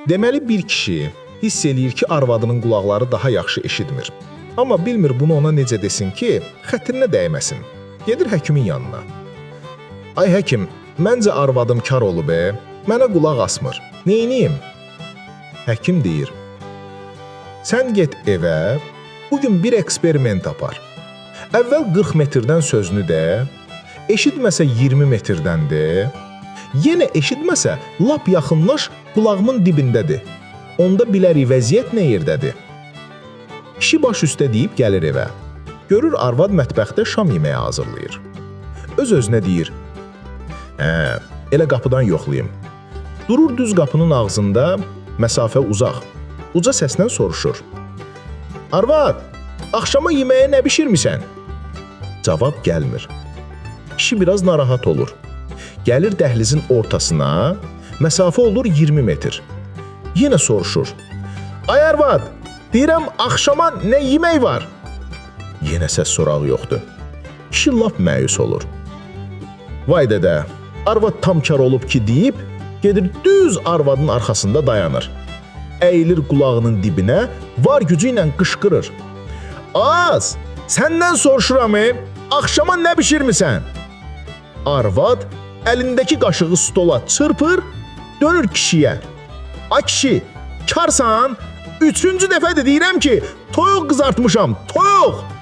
Deməli bir kişi hiss eləyir ki, arvadının qulaqları daha yaxşı eşitmir. Amma bilmir bunu ona necə desin ki, xətrinə dəyməsin. Gedir həkimin yanına. Ay həkim, məncə arvadım kar olub, mənə qulaq asmır. Neyniyim? Həkim deyir, sən get evə, bugün bir eksperiment apar. Əvvəl 40 metrdən sözünü də, eşitməsə 20 metrdən də, yenə eşitməsə lap yaxınlaş qulağımın dibindədir. Onda bilərik vəziyyət nə yerdədir. Kişi baş üstə deyib gəlir evə. Görür arvad mətbəxdə şam yeməyi hazırlayır. Öz-özünə deyir, elə qapıdan yoxlayım. Durur düz qapının ağzında, məsafə uzaq. Uca səslə soruşur. Arvad, axşama yeməyə nə bişirmisən? Cavab gəlmir. Kişi biraz narahat olur. Gəlir dəhlizin ortasına, məsafə olur 20 metr. Yenə soruşur. Ay arvad, deyirəm axşama nə yemək var? Yenə səs sorağı yoxdur. Kişi lap məyus olur. Vay dədə, arvad tam kar olub ki deyib, gedir düz arvadın arxasında dayanır. Əyilir qulağının dibinə, var gücü ilə qışqırır. Az, səndən soruşuram, axşama nə bişirmisən? Arvad əlindəki qaşığı stola çırpır, dönür kişiyə. Ay kişi, karsan, 3-cü dəfədir deyirəm ki, toyuq qızartmışam, toyuq!